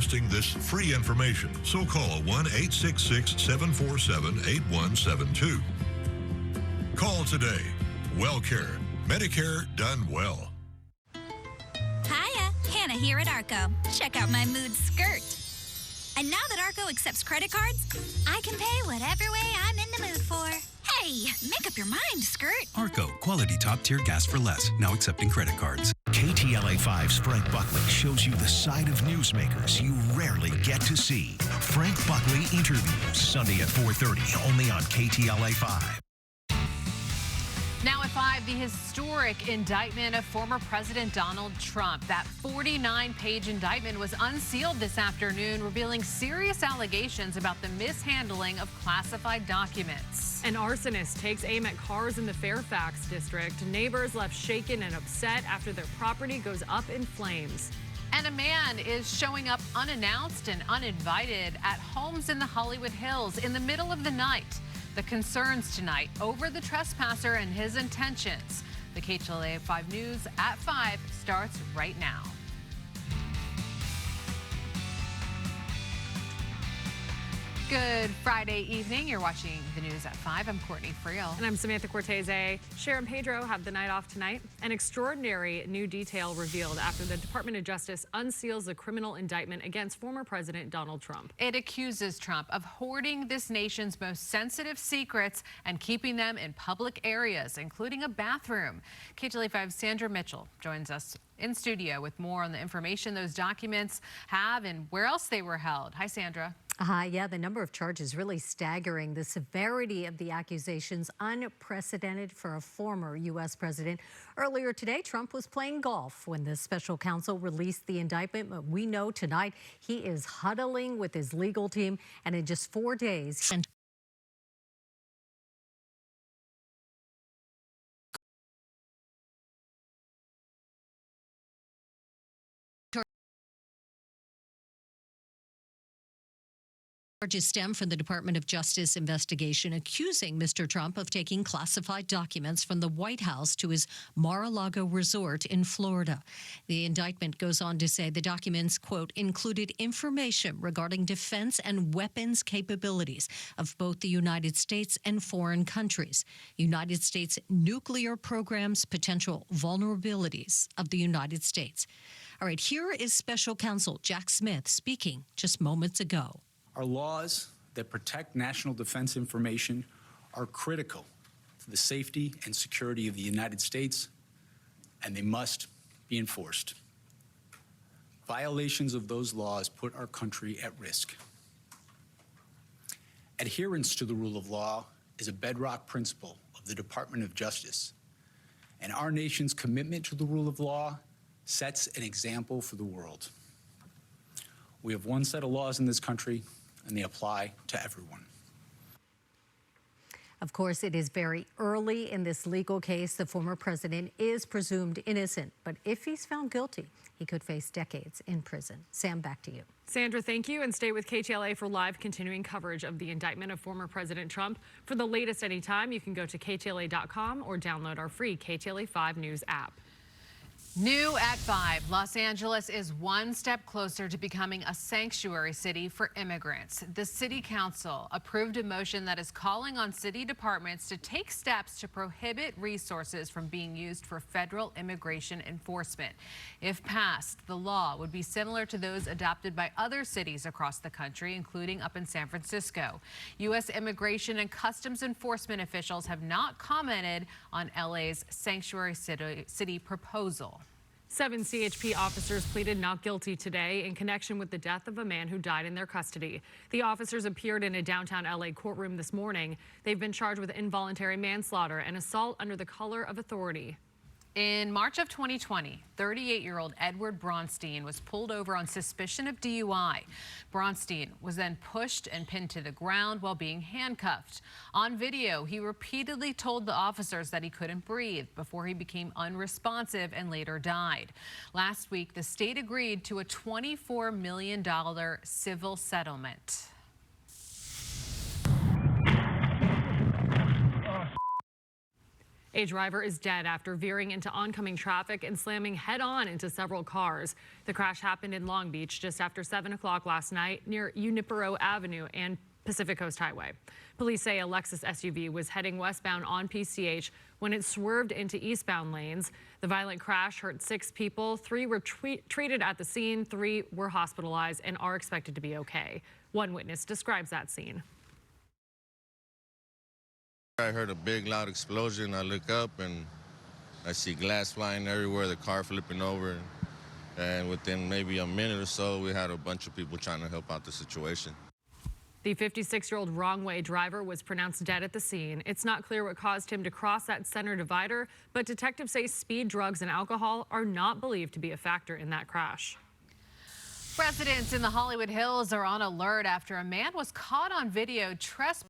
This free information, so call 1-866-747-8172. Call today. WellCare, Medicare done well. Hiya, Hannah here at Arco. Check out my mood skirt. And now that Arco accepts credit cards, I can pay whatever way I'm in the mood for. Hey, make up your mind, skirt. Arco, quality top-tier gas for less. Now accepting credit cards. KTLA 5's Frank Buckley shows you the side of newsmakers you rarely get to see. Frank Buckley Interviews, Sunday at 4:30, only on KTLA 5. Now at 5, the historic indictment of former President Donald Trump. That 49-page indictment was unsealed this afternoon, revealing serious allegations about the mishandling of classified documents. An arsonist takes aim at cars in the Fairfax district. Neighbors left shaken and upset after their property goes up in flames. And a man is showing up unannounced and uninvited at homes in the Hollywood Hills in the middle of the night. The concerns tonight over the trespasser and his intentions. The KTLA 5 News at 5 starts right now. Good Friday evening. You're watching the news at 5. I'm Courtney Friel. And I'm Samantha Cortese. Cher and Pedro have the night off tonight. An extraordinary new detail revealed after the Department of Justice unseals a criminal indictment against former President Donald Trump. It accuses Trump of hoarding this nation's most sensitive secrets and keeping them in public areas, including a bathroom. KTLA 5's Sandra Mitchell joins us in studio with more on the information those documents have and where else they were held. Hi, Sandra. Hi, yeah, the number of charges really staggering. The severity of the accusations unprecedented for a former U.S. president. Earlier today, Trump was playing golf when the special counsel released the indictment. But we know tonight he is huddling with his legal team, and in just 4 days. Charges stem from the Department of Justice investigation accusing Mr. Trump of taking classified documents from the White House to his Mar-a-Lago resort in Florida. The indictment goes on to say the documents, quote, included information regarding defense and weapons capabilities of both the United States and foreign countries, United States nuclear programs, potential vulnerabilities of the United States. All right, here is Special Counsel Jack Smith speaking just moments ago. Our laws that protect national defense information are critical to the safety and security of the United States, and they must be enforced. Violations of those laws put our country at risk. Adherence to the rule of law is a bedrock principle of the Department of Justice, and our nation's commitment to the rule of law sets an example for the world. We have one set of laws in this country, and they apply to everyone. Of course, it is very early in this legal case. The former president is presumed innocent, but if he's found guilty, he could face decades in prison. Sam, back to you. Sandra, thank you, and stay with KTLA for live continuing coverage of the indictment of former President Trump. For the latest anytime, you can go to KTLA.com or download our free KTLA 5 News app. New at 5, Los Angeles is one step closer to becoming a sanctuary city for immigrants. The city council approved a motion that is calling on city departments to take steps to prohibit resources from being used for federal immigration enforcement. If passed, the law would be similar to those adopted by other cities across the country, including up in San Francisco. U.S. Immigration and Customs Enforcement officials have not commented on LA's sanctuary city proposal. 7 CHP officers pleaded not guilty today in connection with the death of a man who died in their custody. The officers appeared in a downtown LA courtroom this morning. They've been charged with involuntary manslaughter and assault under the color of authority. In March of 2020, 38-year-old Edward Bronstein was pulled over on suspicion of DUI. Bronstein was then pushed and pinned to the ground while being handcuffed. On video, he repeatedly told the officers that he couldn't breathe before he became unresponsive and later died. Last week, the state agreed to a $24 million civil settlement. A driver is dead after veering into oncoming traffic and slamming head-on into several cars. The crash happened in Long Beach just after 7 o'clock last night near Junipero Avenue and Pacific Coast Highway. Police say a Lexus SUV was heading westbound on PCH when it swerved into eastbound lanes. The violent crash hurt 6 people. 3 were treated at the scene. 3 were hospitalized and are expected to be okay. One witness describes that scene. I heard a big, loud explosion. I look up and I see glass flying everywhere, the car flipping over. And within maybe a minute or so, we had a bunch of people trying to help out the situation. The 56-year-old wrong-way driver was pronounced dead at the scene. It's not clear what caused him to cross that center divider, but detectives say speed, drugs, and alcohol are not believed to be a factor in that crash. Residents in the Hollywood Hills are on alert after a man was caught on video trespassing